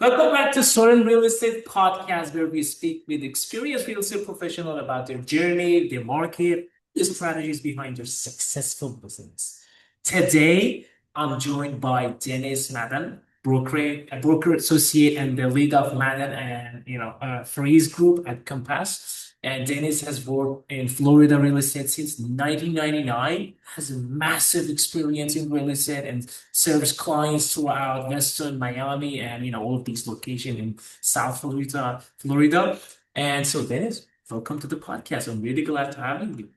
Welcome back to Sen Real Estate podcast, where we speak with experienced real estate professionals about their journey, their market, the strategies behind their successful business. Today, I'm joined by Denise Madan, a broker associate and the lead of Madden and Freis Group at Compass. And Dennis has worked in Florida real estate since 1999, has a massive experience in real estate and serves clients throughout Western Miami and all of these locations in South Florida. And so, Dennis, welcome to the podcast. I'm really glad to have you.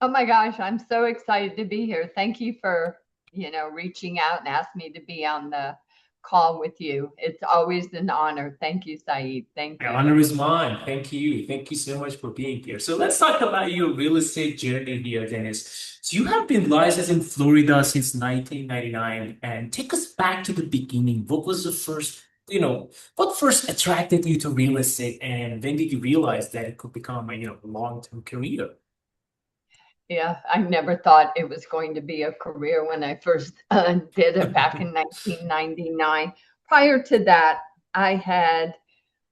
Oh my gosh, I'm so excited to be here. Thank you for, reaching out and asking me to be on the call with you. It's always an honor. Thank you, Saeed. Thank The you. honor is mine. Thank you. Thank you so much for being here. So let's talk about your real estate journey here, Dennis. So you have been licensed in Florida since 1999, and take us back to the beginning. What was the first, what first attracted you to real estate, and when did you realize that it could become a, long-term career? Yeah, I never thought it was going to be a career when I first did it back in 1999. Prior to that, I had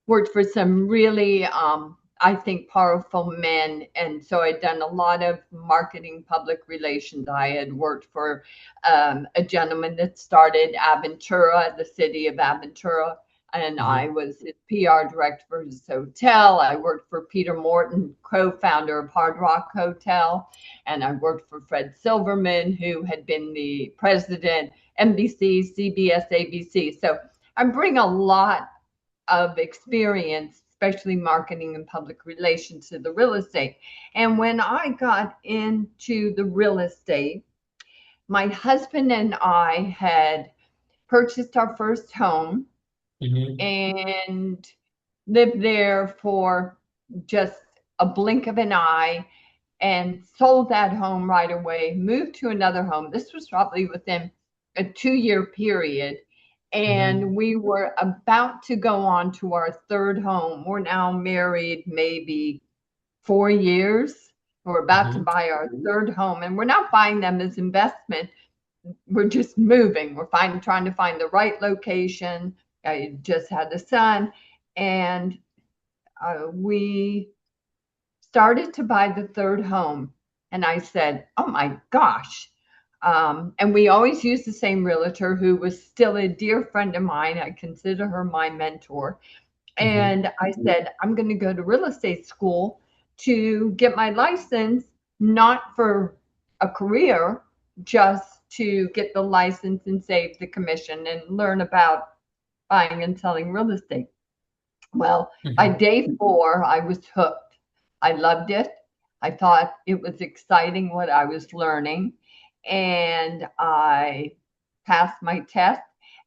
worked for some really, I think, powerful men. And so I'd done a lot of marketing, public relations. I had worked for a gentleman that started Aventura, the city of Aventura. And I was his PR director for his hotel. I worked for Peter Morton, co-founder of Hard Rock Hotel. And I worked for Fred Silverman, who had been the president, NBC, CBS, ABC. So I bring a lot of experience, especially marketing and public relations, to the real estate. And when I got into the real estate, my husband and I had purchased our first home Mhm. and lived there for just a blink of an eye and sold that home right away, moved to another home. This was probably within a 2-year period. Mhm. And we were about to go on to our third home. We're now married maybe 4 years. We're about to Mhm. buy our third home, and we're not buying them as investment. We're just moving. Trying to find the right location. I just had a son, and we started to buy the third home. And I said, oh my gosh. And we always used the same realtor who was still a dear friend of mine. I consider her my mentor. Mhm. And I said, I'm going to go to real estate school to get my license, not for a career, just to get the license and save the commission and learn about buying and selling real estate. Well, by Mhm. day 4, I was hooked. I loved it. I thought it was exciting what I was learning, and I passed my test.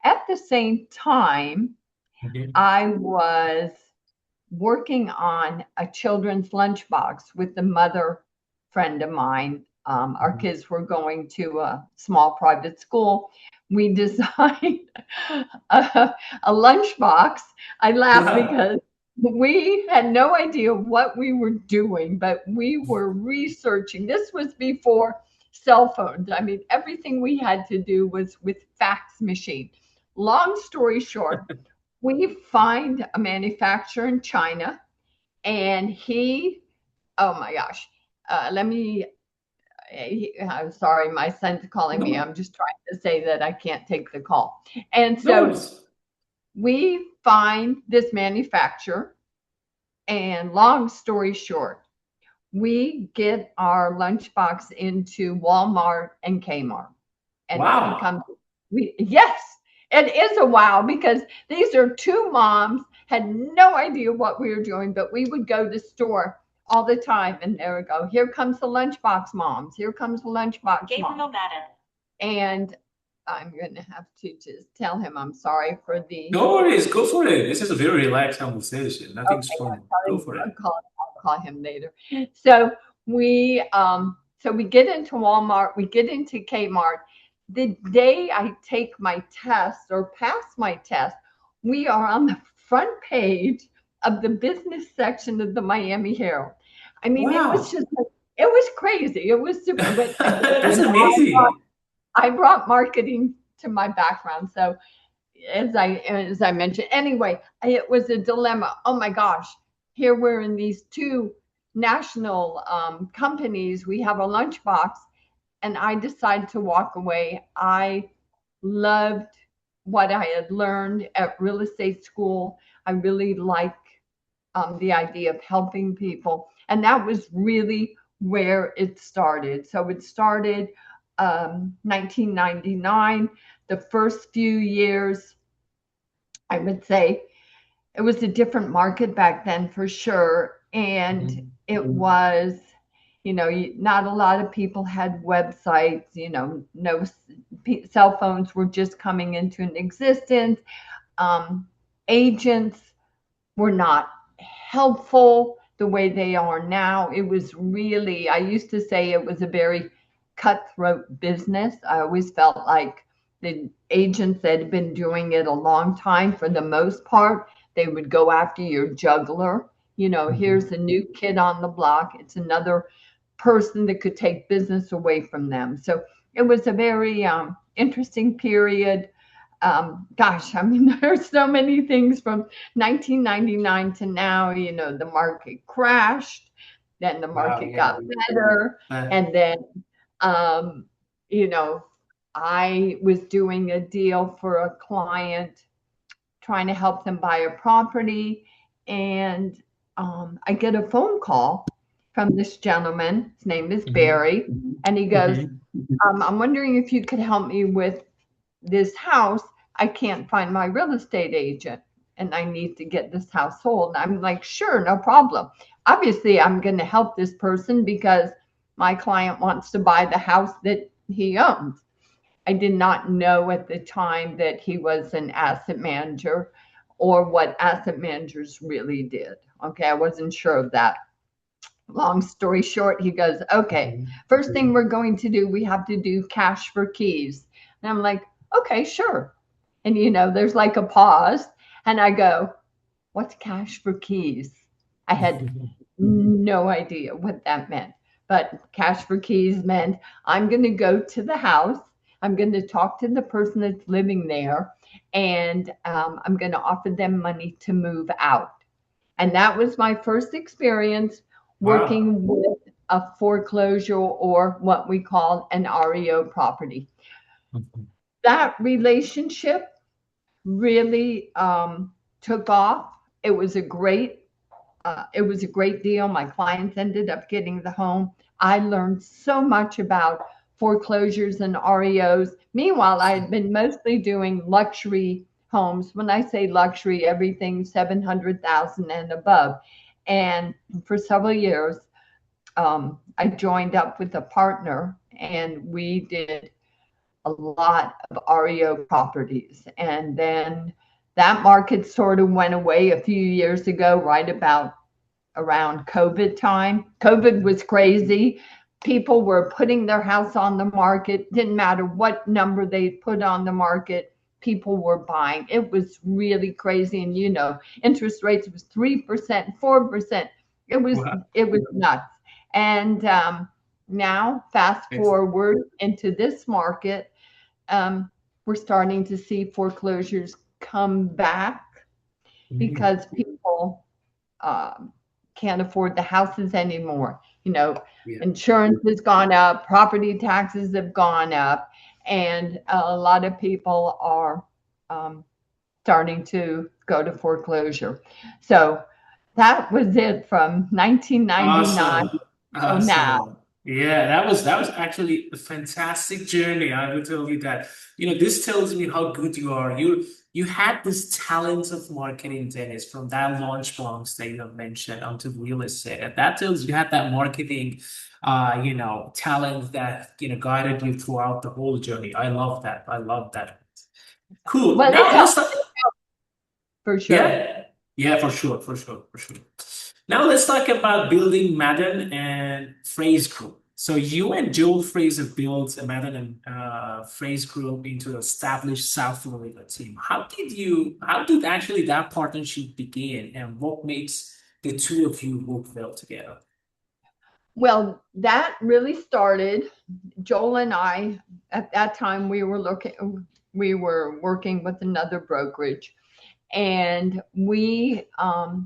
At the same time, Mhm. I was working on a children's lunchbox with a mother friend of mine. Our Mhm. kids were going to a small private school. We designed a, a lunchbox. I laugh Wow. because we had no idea what we were doing, but we were researching. This was before cell phones. I mean, everything we had to do was with fax machine. Long story short, we find a manufacturer in China, and oh my gosh, let me, I'm sorry, my son's calling me. No, I'm just trying to say that I can't take the call. And no so worries. we find this manufacturer, and long story short, we get our lunchbox into Walmart and Kmart, and it Wow. becomes yes, it is a wow, because these are two moms had no idea what we were doing, but we would go to the store all the time, and there we go. Here comes the lunchbox moms. Here comes the lunchbox mom. And I'm going to have to just tell him I'm sorry for the. No worries. Go for it. This is a very relaxed conversation. Nothing's Okay, formal. I'll tell Go him. for it. I'll call him later. So we get into Walmart. We get into Kmart. The day I take my test or pass my test, we are on the front page of the business section of the Miami Herald. I mean, it was Wow. just it was crazy. It was super. But again, That's amazing. I brought marketing to my background, so as I mentioned. Anyway, it was a dilemma. Oh my gosh, here we're in these two national companies. We have a lunchbox, and I decided to walk away. I loved what I had learned at real estate school. I really like the idea of helping people, and that was really where it started. So it started 1999. The first few years, I would say, it was a different market back then for sure. And it was, not a lot of people had websites, no cell phones were just coming into an existence. Um, Agents were not helpful the way they are now. It was really, I used to say it was a very cutthroat business. I always felt like the agents that had been doing it a long time, for the most part, they would go after your juggler. Here's a new kid on the block. It's another person that could take business away from them. So it was a very interesting period. Gosh, I mean, there's so many things from 1999 to now. The market crashed, then the Wow, market yeah. got better, Uh, and then, um, you know, I was doing a deal for a client, trying to help them buy a property, and I get a phone call from this gentleman. His name is mhm, Barry, and he goes, mhm. I'm wondering if you could help me with this house. I can't find my real estate agent and I need to get this house sold. And I'm like, sure, no problem. Obviously, I'm going to help this person because my client wants to buy the house that he owns. I did not know at the time that he was an asset manager or what asset managers really did. Okay, I wasn't sure of that. Long story short, he goes, okay, first thing we're going to do, we have to do cash for keys. And I'm like, okay, sure. And there's like a pause, and I go, what's cash for keys? I had no idea what that meant. But cash for keys meant I'm going to go to the house, I'm going to talk to the person that's living there, and I'm going to offer them money to move out. And that was my first experience Wow. working with a foreclosure, or what we call an REO property. That relationship really took off. It was a great deal. My clients ended up getting the home. I learned so much about foreclosures and REOs. Meanwhile, I had been mostly doing luxury homes. When I say luxury, everything 700,000 and above. And for several years, I joined up with a partner, and we did a lot of REO properties. And then that market sort of went away a few years ago, right about around COVID time. COVID was crazy. People were putting their house on the market. Didn't matter what number they put on the market, people were buying. It was really crazy. And interest rates was 3%, 4%. It was Wow. it was nuts. And now fast Excellent. forward into this market, um, we're starting to see foreclosures come back Mhm. because people um, can't afford the houses anymore. Yeah. Insurance has gone up, property taxes have gone up, and a lot of people are um, starting to go to foreclosure. So that was it from 1999 Awesome. till now. Awesome. Yeah, that was actually a fantastic journey. I will tell you that. This tells me how good you are. You had this talent of marketing, Dennis, from that launch box that you have mentioned onto real estate. And that tells you had that marketing talent that guided you throughout the whole journey. I love that. I love that. Cool. Well, it Now let's helped talk. for sure. Yeah, yeah, for sure, for sure, for sure. Now let's talk about building Madden and Freis Group. So you and Joel Freis have built a Madden and Freis Group into an established South Florida team. How did actually that partnership begin, and what makes the two of you work well together? Well, that really started. Joel and I, at that time, we were looking. we were working with another brokerage, and we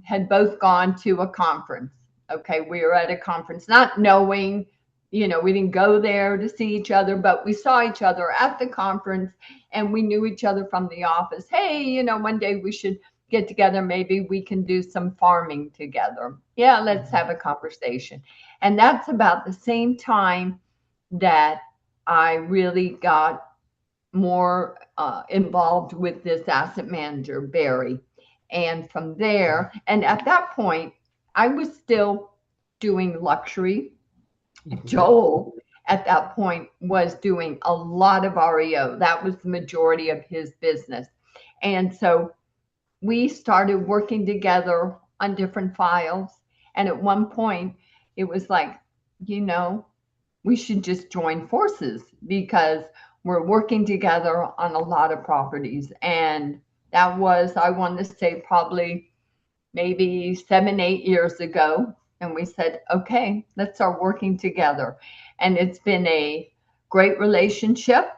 had both gone to a conference. Okay, we were at a conference, not knowing, we didn't go there to see each other, but we saw each other at the conference, and we knew each other from the office. Hey, one day we should get together. Maybe we can do some farming together. Yeah, let's have a conversation. And that's about the same time that I really got more involved with this asset manager, Barry. And from there, and at that point, I was still doing luxury. Joel, at that point, was doing a lot of REO. That was the majority of his business. And so we started working together on different files. And at one point, it was like, we should just join forces because we're working together on a lot of properties. And that was, I want to say, probably maybe 7, 8 years ago. And we said, okay, let's start working together. And it's been a great relationship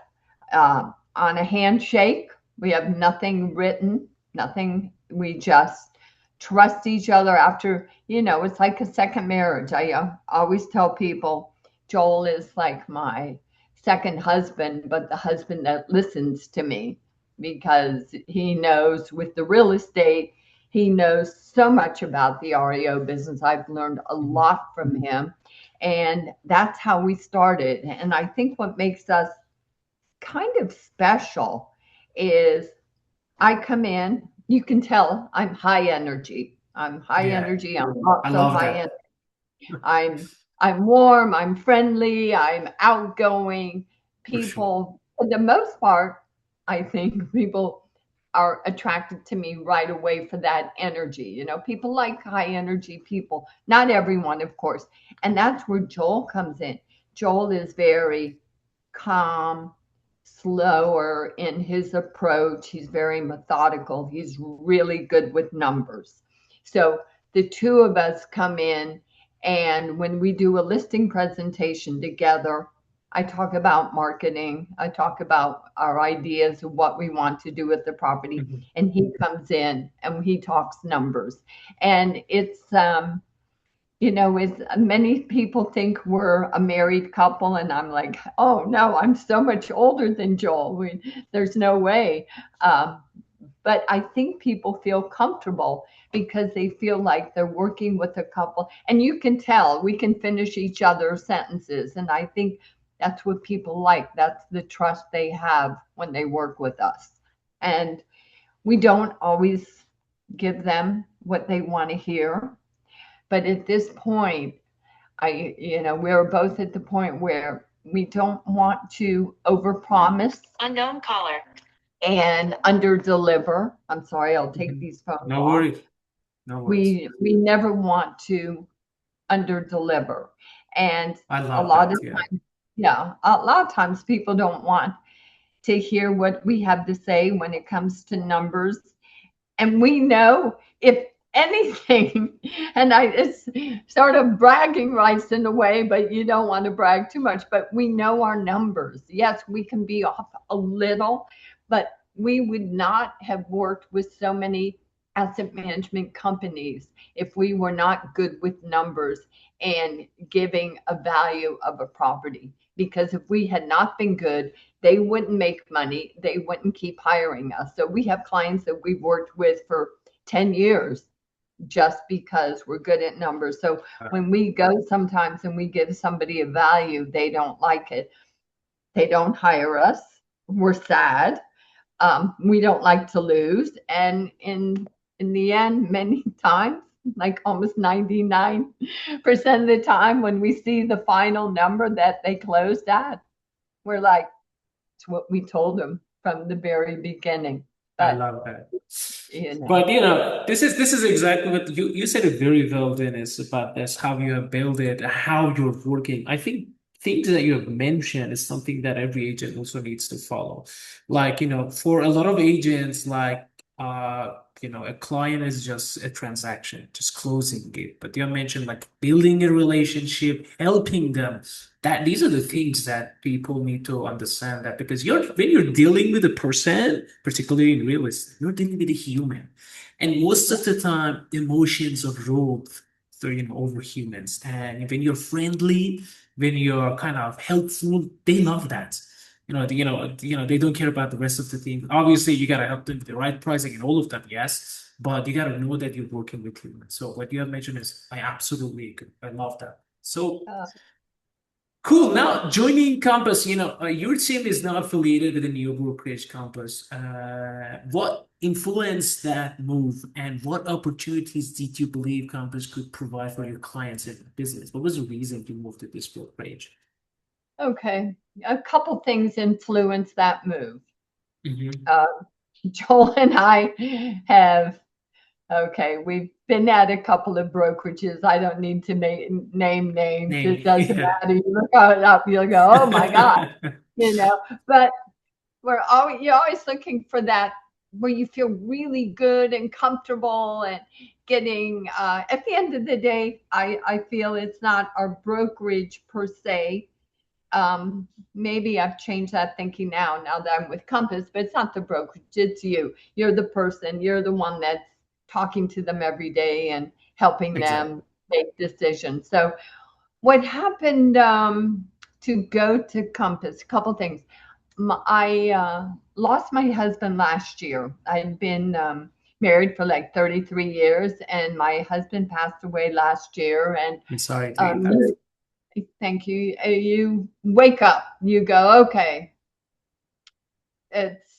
on a handshake. We have nothing written, nothing. We just trust each other after, it's like a second marriage. I always tell people Joel is like my second husband, but the husband that listens to me because he knows with the real estate, he knows so much about the REO business. I've learned a lot from him. And that's how we started. And I think what makes us kind of special is I come in, you can tell I'm high energy. I'm high Yeah, energy. I'm I also love high that. energy. I'm warm, I'm friendly, I'm outgoing. For sure. People, for the most part, I think people are attracted to me right away for that energy. People like high energy people. Not everyone, of course. And that's where Joel comes in. Joel is very calm, slower in his approach. He's very methodical. He's really good with numbers. So the two of us come in, and when we do a listing presentation together, I talk about marketing. I talk about our ideas of what we want to do with the property. Mhm. And he comes in and he talks numbers. And it's many people think we're a married couple, and I'm like, oh no, I'm so much older than Joel. There's no way. Um, but I think people feel comfortable because they feel like they're working with a couple, and you can tell we can finish each other's sentences. And I think that's what people like. That's the trust they have when they work with us. And we don't always give them what they want to hear. But at this point, we're both at the point where we don't want to overpromise Unknown caller. and underdeliver. I'm sorry, I'll take Mhm. these phones No off. worries. No worries. We never want to underdeliver. And I a love lot that. of Yeah. yeah, a lot of times people don't want to hear what we have to say when it comes to numbers. And we know if anything, and it's sort of bragging rights in a way, but you don't want to brag too much, but we know our numbers. Yes, we can be off a little, but we would not have worked with so many asset management companies if we were not good with numbers and giving a value of a property. Because if we had not been good, they wouldn't make money. They wouldn't keep hiring us. So we have clients that we've worked with for 10 years just because we're good at numbers. So when we go sometimes and we give somebody a value, they don't like it. They don't hire us. We're sad. We don't like to lose. And in the end, many times, like almost 99% of the time, when we see the final number that they closed at, we're like, it's what we told them from the very beginning. I But love that. you know, But this is exactly what you said it very well, Dennis, about this, how you have built it, how you're working. I think things that you have mentioned is something that every agent also needs to follow. Like, for a lot of agents, like a client is just a transaction, just closing it. But you mentioned like building a relationship, helping them. That these are the things that people need to understand that because when you're dealing with a person, particularly in real estate, you're dealing with a human. And most of the time, emotions are ruled through, over humans. And when you're friendly, when you're kind of helpful, they love that. They don't care about the rest of the things. Obviously, you gotta help them with the right pricing and all of that, yes. But you gotta know that you're working with humans. So what you have mentioned is, I absolutely agree. I love that. So Uh, cool. Now joining Compass, your team is not affiliated with the Neo Brokerage Compass. What influenced that move, and what opportunities did you believe Compass could provide for your clients and business? What was the reason you moved to this brokerage? okay. A couple things influenced that move. Mm-hmm. Uh, Joel and I have, okay, we've been at a couple of brokerages. I don't need to name names. It Name, doesn't yeah. matter. You look it up, you'll go, oh my God, you know. But you're always looking for that where you feel really good and comfortable and getting, at the end of the day, I feel it's not our brokerage per se. Maybe I've changed that thinking now that I'm with Compass, but it's not the brokerage, it's you. You're the person, you're the one that's talking to them every day and helping Exactly. them make decisions. So what happened, to go to Compass, a couple things. I lost my husband last year. I'd been married for like 33 years, and my husband passed away last year. And I'm sorry to hear um, that. thank you. You wake up, you go, okay,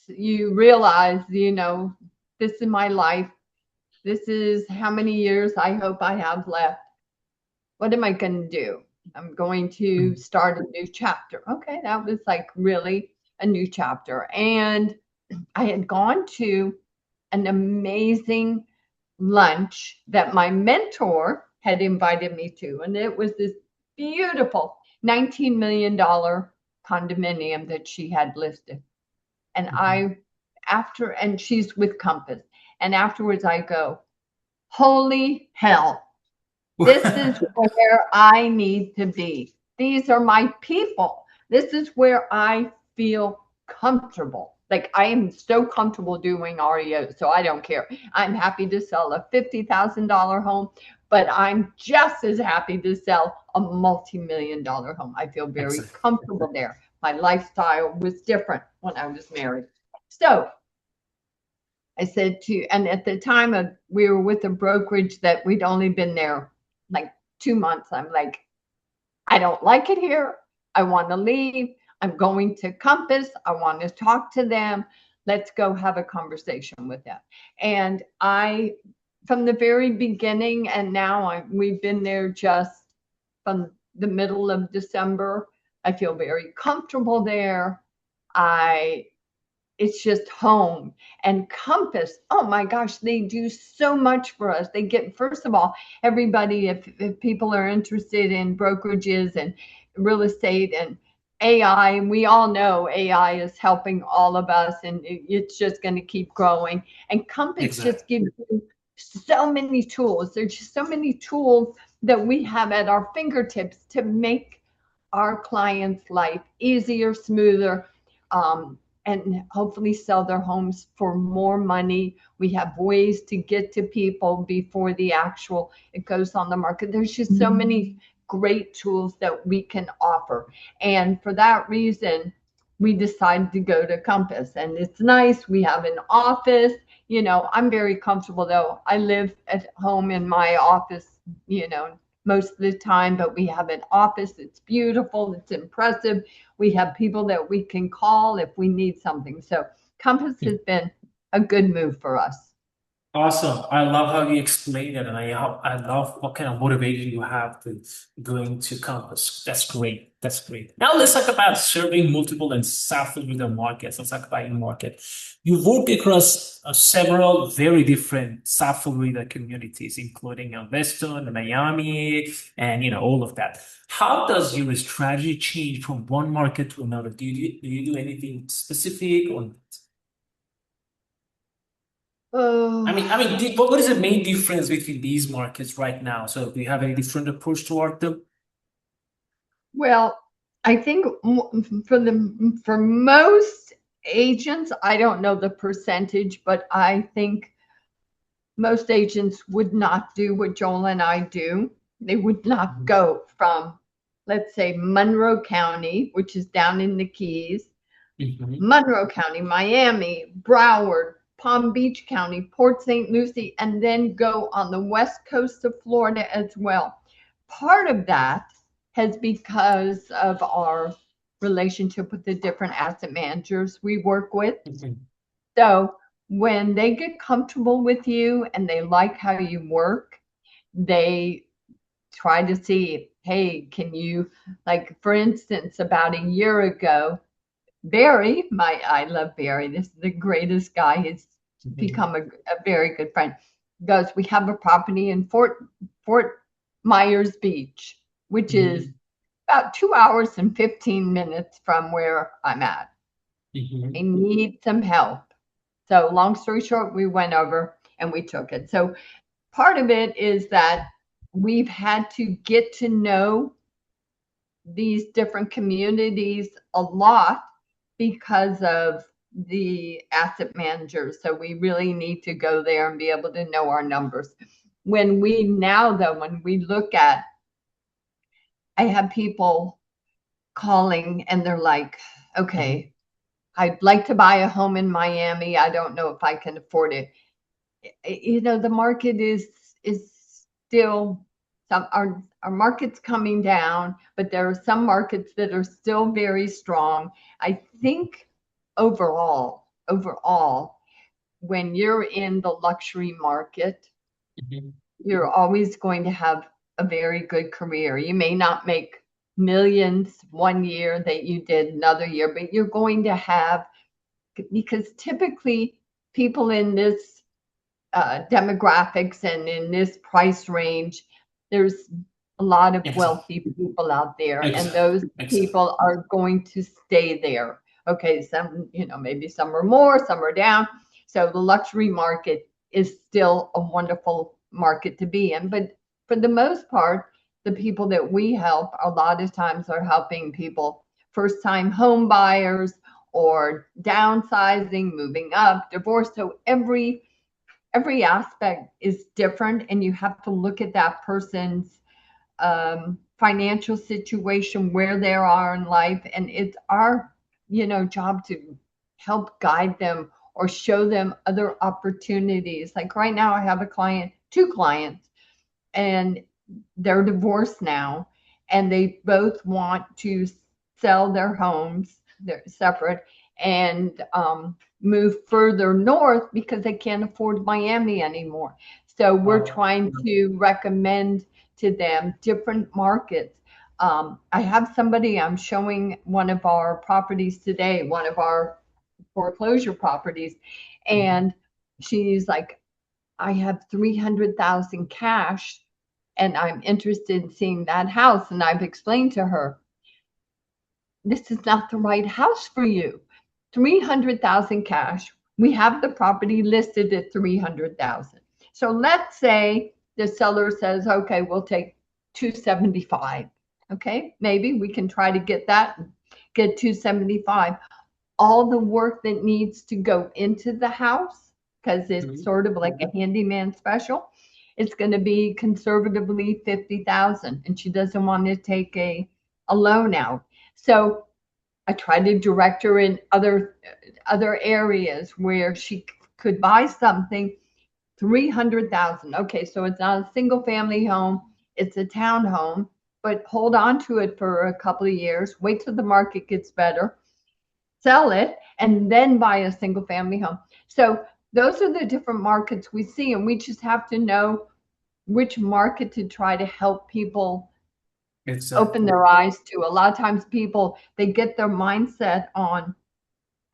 you realize, this is my life. This is how many years I hope I have left. What am I going to do? I'm going to Mm. start a new chapter. Okay, that was like really a new chapter. And I had gone to an amazing lunch that my mentor had invited me to. And it was this beautiful $19 million condominium that she had listed. And Mhm. and she's with Compass. And afterwards I go, holy hell, this is where I need to be. These are my people. This is where I feel comfortable. Like I am so comfortable doing REO, so I don't care. I'm happy to sell a $50,000 home, but I'm just as happy to sell a multi-million dollar home. I feel very Exactly. comfortable there. My lifestyle was different when I was married. So I said and at the time we were with a brokerage that we'd only been there like 2 months. I'm like, I don't like it here. I want to leave. I'm going to Compass. I want to talk to them. Let's go have a conversation with them. And from the very beginning, and now we've been there just from the middle of December. I feel very comfortable there. I it's just home. And Compass, oh my gosh, they do so much for us. They get, first of all, everybody, if people are interested in brokerages and real estate and AI, we all know AI is helping all of us, and it's just going to keep growing. And Compass Exactly. just gives you so many tools. There's just so many tools that we have at our fingertips to make our clients' life easier, smoother, um, and hopefully sell their homes for more money. We have ways to get to people before it goes on the market. There's just so many great tools that we can offer. And for that reason, we decided to go to Compass. And it's nice. We have an office. I'm very comfortable though. I live at home in my office, most of the time, but we have an office. It's beautiful. It's impressive. We have people that we can call if we need something. So Compass has been a good move for us. Awesome. I love how you explain it, and I love what kind of motivation you have to going to Compass. That's great. That's great. Now let's talk about serving multiple and South Florida markets. Let's talk about your market. You work across several very different South Florida communities, including Weston, Miami, and all of that. How does your strategy change from one market to another? Do you do anything specific or? Oh, what is the main difference between these markets right now? So do you have any different approach toward them? well, I think for most agents, I don't know the percentage, but I think most agents would not do what Joel and I do. They would not Mhm. go from, let's say, Monroe County, which is down in the Keys, Mhm. Monroe County, Miami, Broward, Palm Beach County, Port St. Lucie, and then go on the west coast of Florida as well. Part of that has because of our relationship with the different asset managers we work with. Mhm. So when they get comfortable with you and they like how you work, they try to see, hey, can you, like, for instance, about a year ago, Barry, I love Barry. This is the greatest guy. He's Mhm. become a very good friend. Goes, we have a property in Fort Myers Beach, which is Mhm. about 2 hours and 15 minutes from where I'm at. I Mhm. need some help. So long story short, we went over and we took it. So part of it is that we've had to get to know these different communities a lot because of the asset managers. So we really need to go there and be able to know our numbers. When we now, though, when we look at, I have people calling and they're like, Mhm. okay, I'd like to buy a home in Miami. I don't know if I can afford it. The market is still, our market's coming down, but there are some markets that are still very strong. I think overall, when you're in the luxury market, Mhm. you're always going to have a very good career. You may not make millions one year that you did another year, but you're going to have, because typically people in this demographics and in this price range, there's a lot of Exactly. wealthy people out there, and Exactly. those Exactly. people are going to stay there. Okay, some, maybe some are more, some are down. So the luxury market is still a wonderful market to be in. But for the most part, the people that we help a lot of times are helping people, first time home buyers or downsizing, moving up, divorce. So every aspect is different, and you have to look at that person's financial situation, where they are in life, and it's our job to help guide them or show them other opportunities. Like right now I have two clients, and they're divorced now, and they both want to sell their homes, they're separate, and move further north because they can't afford Miami anymore. So we're Wow. trying to recommend to them different markets. I have somebody, I'm showing one of our properties today, one of our foreclosure properties, Mhm. and she's like, I have 300,000 cash and I'm interested in seeing that house. And I've explained to her, this is not the right house for you. 300,000 cash. We have the property listed at 300,000. So let's say the seller says, okay, we'll take 275. Okay, maybe we can try to get 275. All the work that needs to go into the house, because it's Mhm. sort of like a handyman special, it's going to be conservatively 50,000, and she doesn't want to take a loan out. So I try to direct her in other areas where she could buy something. 300,000. Okay, so it's not a single family home, it's a townhome, but hold on to it for a couple of years, wait till the market gets better, sell it, and then buy a single family home. So those are the different markets we see, and we just have to know which market to try to help people open Exactly. their eyes to. A lot of times people, they get their mindset on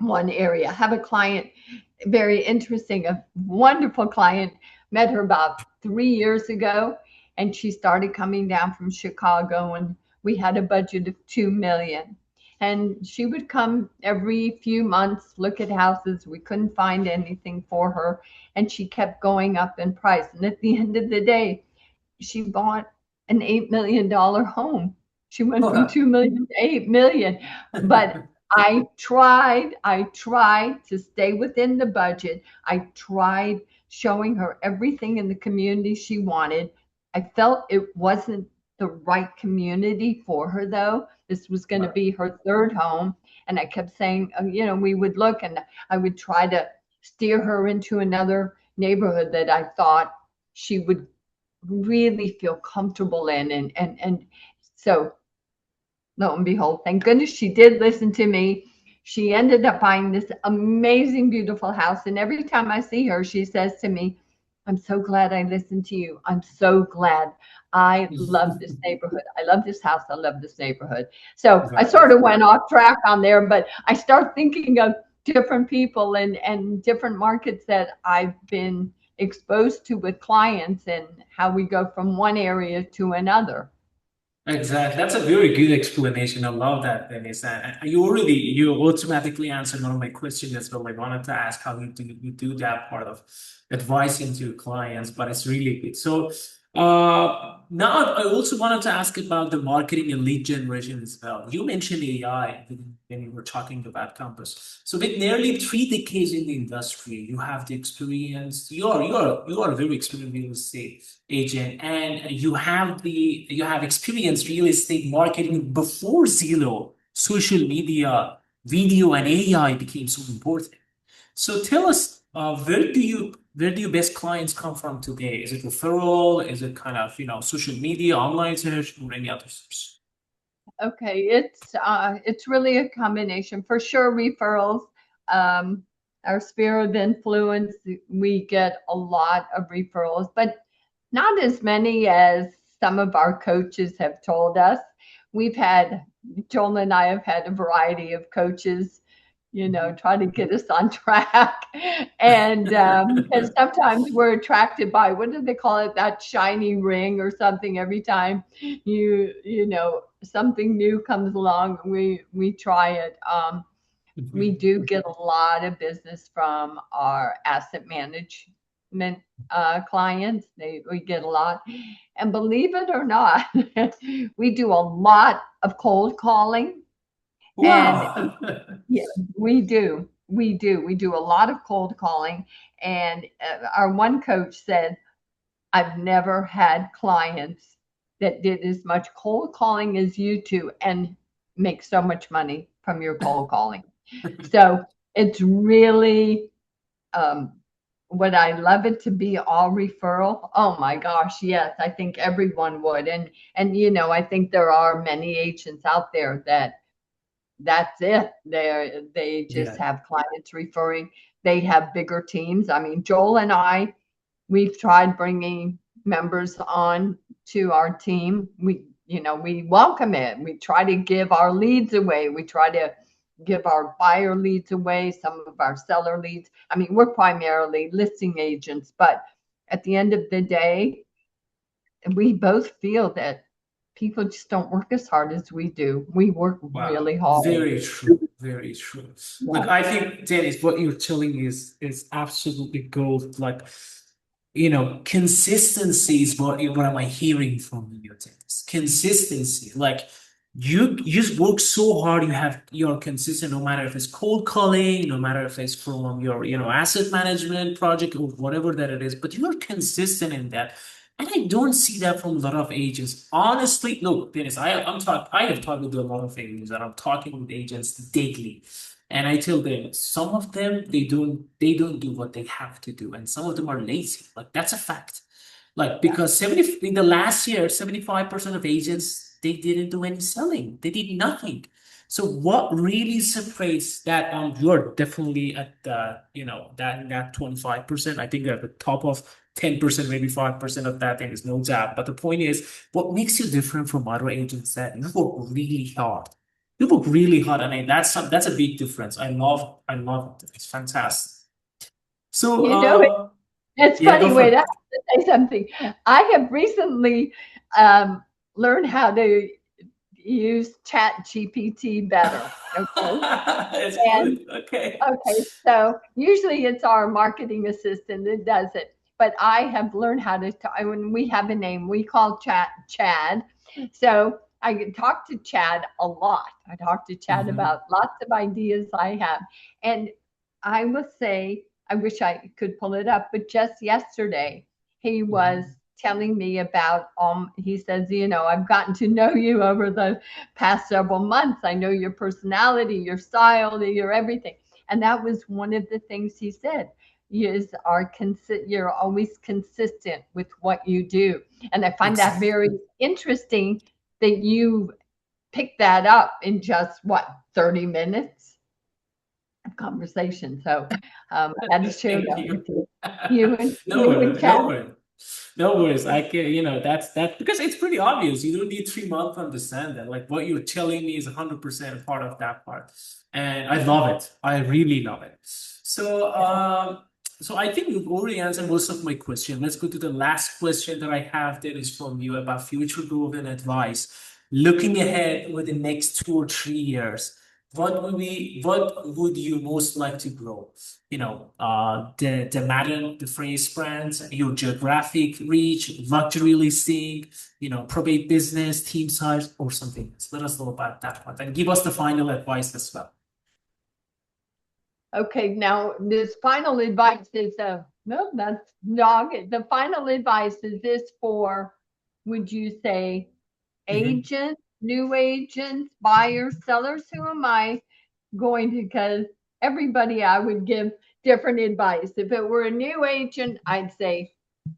one area. I have a client, very interesting, a wonderful client, met her about 3 years ago, and she started coming down from Chicago, and we had a budget of 2 million. And she would come every few months, look at houses. We couldn't find anything for her. And she kept going up in price. And at the end of the day, she bought an $8 million home. She went from Wow. 2 million to 8 million. But I tried to stay within the budget. I tried showing her everything in the community she wanted. I felt it wasn't the right community for her, though. This was going to Wow. be her third home. And I kept saying, we would look and I would try to steer her into another neighborhood that I thought she would really feel comfortable in. And so lo and behold, thank goodness she did listen to me. She ended up buying this amazing, beautiful house. And every time I see her, she says to me, I'm so glad I listened to you. I'm so glad. I love this neighborhood. I love this house. I love this neighborhood. So I Right. sort of went off track on there, but I start thinking of different people and different markets that I've been exposed to with clients and how we go from one area to another. Exactly. That's a very good explanation. I love that, Denise. And you automatically answered one of my questions as well. I wanted to ask how you do that part of advising to clients, but it's really good. So now I also wanted to ask about the marketing and lead generation as well. You mentioned AI when you were talking about Compass. So with nearly 3 decades in the industry, you have the experience. You are a very experienced real estate agent, and you have experienced real estate marketing before Zillow, social media, video, and AI became so important. So tell us, where do your best clients come from today? Is it referral? Is it kind of social media, online search, or any other source? Okay, it's really a combination. For sure, referrals. Um, our sphere of influence, we get a lot of referrals, but not as many as some of our coaches have told us. We've had Joel and I have had a variety of coaches, try to get us on track. And because sometimes we're attracted by, what do they call it, that shiny ring or something every time something new comes along, we try it. We Mhm. do get a lot of business from our asset management clients. We get a lot. And believe it or not, we do a lot of cold calling. And Wow. yeah, we do. We do. We do a lot of cold calling. And our one coach said, I've never had clients that did as much cold calling as you two and make so much money from your cold calling. So it's really, um, would I love it to be all referral? Oh my gosh, yes, I think everyone would. And I think there are many agents out there that that's it. They just Yeah. have clients referring. They have bigger teams. I mean, Joel and I, we've tried bringing members on to our team. We welcome it. We try to give our leads away. We try to give our buyer leads away, some of our seller leads. I mean, we're primarily listing agents, but at the end of the day, we both feel that people just don't work as hard as we do. We work Wow, really hard. very true, very true. Look, Yeah. I think Dennis, what you're telling is absolutely gold. Like, consistency is what am I hearing from you, Dennis? Consistency. Like you just work so hard, you're consistent no matter if it's cold calling, no matter if it's from your, asset management project or whatever that it is, but you're consistent in that. And I don't see that from a lot of agents. Honestly, look, Dennis, I have talked with a lot of agents and I'm talking with agents daily. And I tell them some of them they don't do what they have to do, and some of them are lazy. Like that's a fact. Like Yeah. because 70 in the last year, 75% of agents they didn't do any selling. They did nothing. So what really separates that you're definitely at the that 25%. I think they're at the top of 10%, maybe 5% of that thing is no doubt. But the point is, what makes you different from other agents that you work really hard. You work really hard, and that's a big difference. I love it. It's fantastic. So You know, it's yeah, go funny. for Wait, I it. have to say something. I have recently um, learned how to. use Chat GPT better. Okay. It's And good. Okay. okay, so usually it's our marketing assistant that does it, but I have learned how to talk. When we have a name, we call Chat Chad. So I can talk to Chad a lot. I talk to Chad Mhm. about lots of ideas I have. And I will say, I wish I could pull it up, but just yesterday, he was Mhm. telling me about, he says, I've gotten to know you over the past several months. I know your personality, your style, your everything. And that was one of the things he said is you're always consistent with what you do. And I find that very Exactly. interesting that you picked that up in just what, 30 minutes of conversation. So I had to share Thank that you. with you. You and No you and worries. Chad. No worries. No worries. I can, that's that because it's pretty obvious. You don't need 3 months to understand that. Like what you're telling me is 100% part of that part. And I love it. I really love it. So, so I think you've already answered most of my question. Let's go to the last question that I have that is from you about future growth and advice. Looking ahead with the next 2 or 3 years, what would you most like to grow? The Madden, the phrase brands, your geographic reach, luxury listing, probate business, team size, or something else. Let us know about that one and give us the final advice as well. Okay, now this final advice is no, that's dog. The final advice is this for, would you say, Mhm. agents, new agents, buyers, sellers? Who am I going to? Because everybody I would give different advice. If it were a new agent, I'd say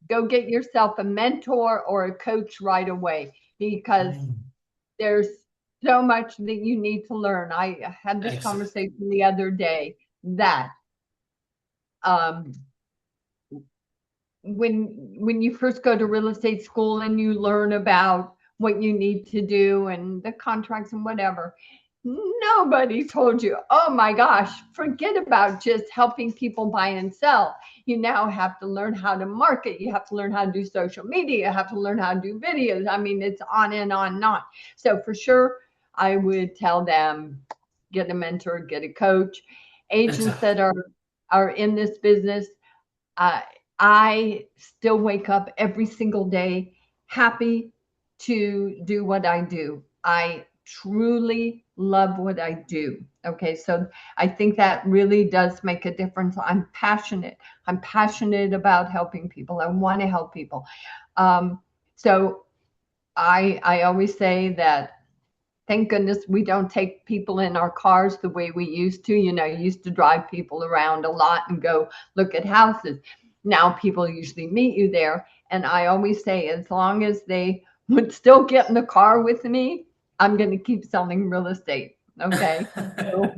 go get yourself a mentor or a coach right away because Mm. there's so much that you need to learn. I had this Excellent. conversation the other day that um, when you first go to real estate school and you learn about what you need to do and the contracts and whatever, nobody told you, oh my gosh, forget about just helping people buy and sell. You now have to learn how to market. You have to learn how to do social media. You have to learn how to do videos. I mean, it's on and on and on. So for sure, I would tell them, get a mentor, get a coach. Agents Exactly. that are in this business, uh, I still wake up every single day happy to do what I do. I truly love what I do. Okay, so I think that really does make a difference. I'm passionate. I'm passionate about helping people. I want to help people. So I always say that thank goodness we don't take people in our cars the way we used to. Used to drive people around a lot and go look at houses. Now people usually meet you there. And I always say, as long as they would still get in the car with me, I'm going to keep selling real estate. Okay. So,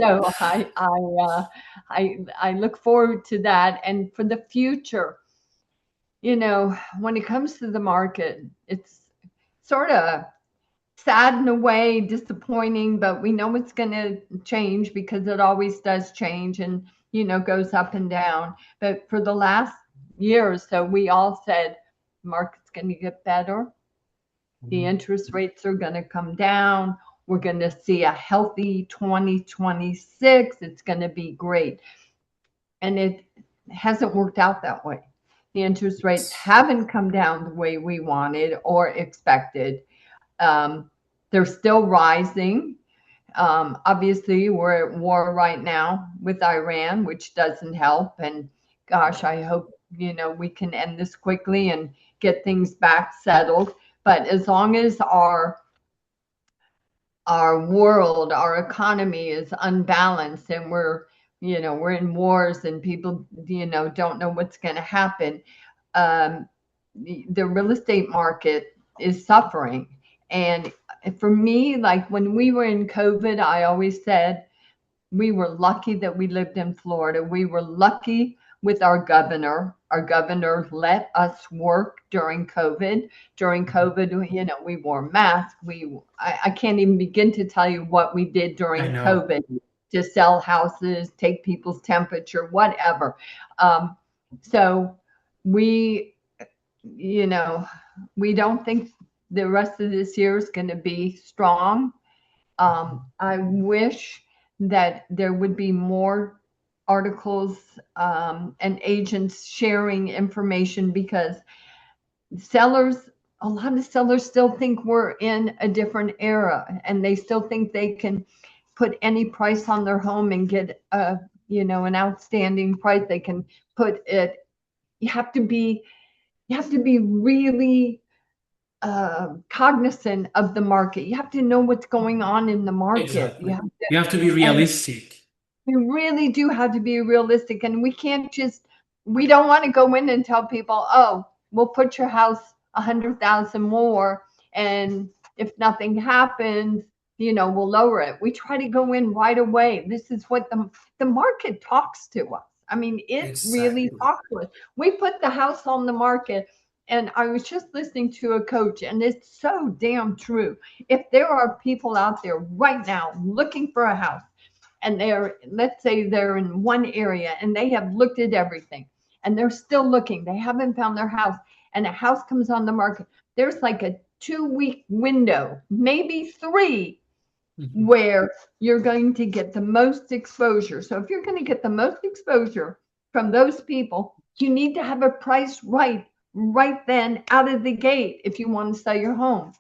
so I look forward to that. And for the future, when it comes to the market, it's sort of sad in a way, disappointing, but we know it's going to change because it always does change and, goes up and down. But for the last year or so, we all said market's going to get better. The interest rates are going to come down. We're going to see a healthy 2026. It's going to be great. And it hasn't worked out that way. The interest rates haven't come down the way we wanted or expected. Um, they're still rising. Obviously, we're at war right now with Iran, which doesn't help. And gosh, I hope we can end this quickly and get things back settled. But as long as our world, our economy is unbalanced, and we're in wars, and people don't know what's going to happen. Um, the real estate market is suffering. And for me, like when we were in COVID, I always said we were lucky that we lived in Florida. We were lucky with our governor. Our governor let us work during COVID. During COVID, we wore masks. I can't even begin to tell you what we did I during know. COVID to sell houses, take people's temperature, whatever. So we, you know, we don't think the rest of this year is going to be strong. I wish that there would be more articles and agents sharing information, because sellers, a lot of sellers still think we're in a different era, and they still think they can put any price on their home and get a, an outstanding price. They can put it. You have to be really cognizant of the market. You have to know what's going on in the market. Exactly. You have to be And realistic. we really do have to be realistic, and we don't want to go in and tell people, oh, we'll put your house 100,000 more, and if nothing happens, we'll lower it. We try to go in right away. This is what the market talks to us. I mean, it really Exactly. talks to us. We put the house on the market, and I was just listening to a coach, and it's so damn true. If there are people out there right now looking for a house, and let's say they're in one area and they have looked at everything and they're still looking, they haven't found their house, and a house comes on the market, there's like a 2-week window, maybe 3, where you're going to get the most exposure. So if you're going to get the most exposure from those people, you need to have a price right then out of the gate if you want to sell your home.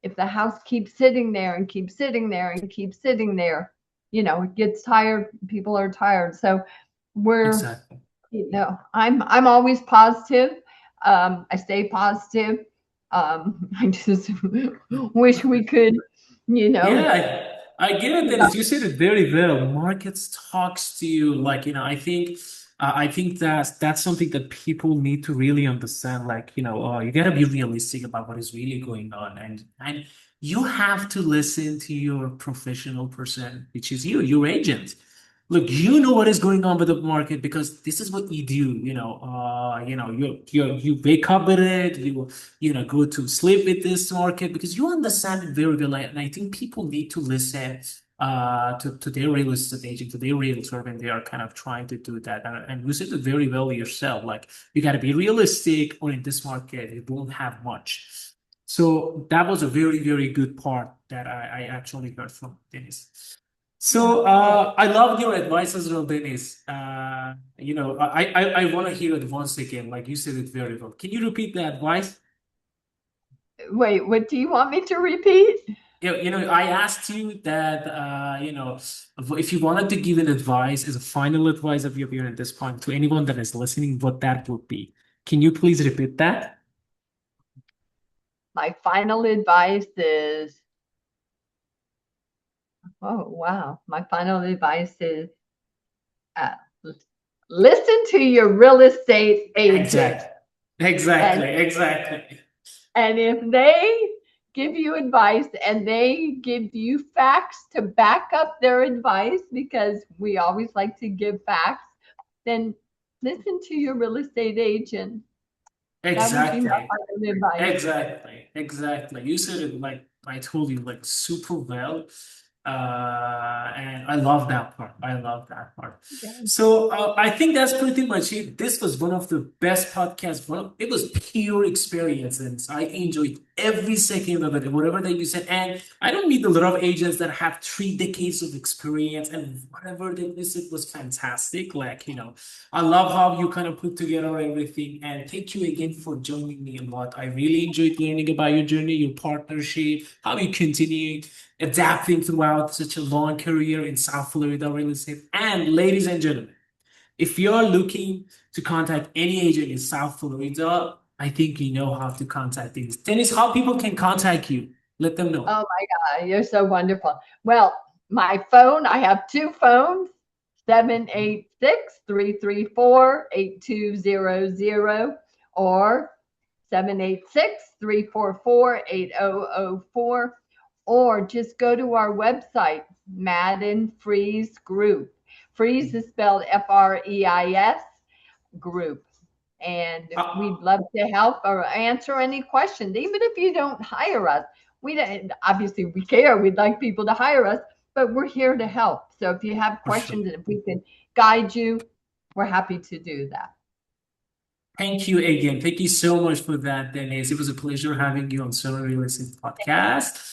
If the house keeps sitting there and keeps sitting there and keeps sitting there, it gets tired. People are tired. So Exactly. I'm always positive. I stay positive. I just wish we could, Yeah, I get it, Dennis. You said it very well. Markets talks to you like, I think that's something that people need to really understand. Like, you gotta be realistic about what is really going on, and you have to listen to your professional person, which is you, your agent. Look, you know what is going on with the market because this is what you do. You wake up with it. Go to sleep with this market because you understand it very well. And I think people need to listen to their real estate agent, to their realtor when they are kind of trying to do that. And you said it very well yourself. Like you got to be realistic, or in this market, you won't have much. So that was a very, very good part that I actually heard from Dennis. yeah. So I love your advice as well, Dennis. I want to hear it once again. Like you said it very well. Can you repeat the advice? Wait, what do you want me to repeat? I asked you that, if you wanted to give an advice as a final advice of your opinion at this point to anyone that is listening, what that would be. Can you please repeat that? My final advice is, oh, wow. My final advice is uh, listen to your real estate agent. Exactly. And, Exactly. Exactly. and if they give you advice and they give you facts to back up their advice, because we always like to give facts, then listen to your real estate agent. That would be my Exactly. final advice. Exactly, exactly. You said it like I told you, like super well. And I love that part. I love that part. Yeah. So I think that's pretty much it. This was one of the best podcasts. It was pure experience, and I enjoyed every second of it. Whatever that you said, and I don't meet a lot of agents that have 3 decades of experience, and whatever that you said was fantastic. Like I love how you kind of put together everything. And thank you again for joining me a lot. I really enjoyed learning about your journey, your partnership, how you continue adapting throughout such a long career in South Florida real estate. And ladies and gentlemen, if you're looking to contact any agent in South Florida, I think you know how to contact Dennis. Dennis, how people can contact you? Let them know. Oh my God, you're so wonderful. Well, my phone, I have 2 phones, 786-334-8200 or 786-344-8004, or just go to our website, Madden Freis Group. Freis is spelled Freis Group. And Uh, we'd love to help or answer any questions, even if you don't hire us. We don't, obviously we care. We'd like people to hire us, but we're here to help. So if you have for sure. questions and if we can guide you, we're happy to do that. Thank you again. Thank you so much for that, Denise. It was a pleasure having you on Sen Real Estate podcast.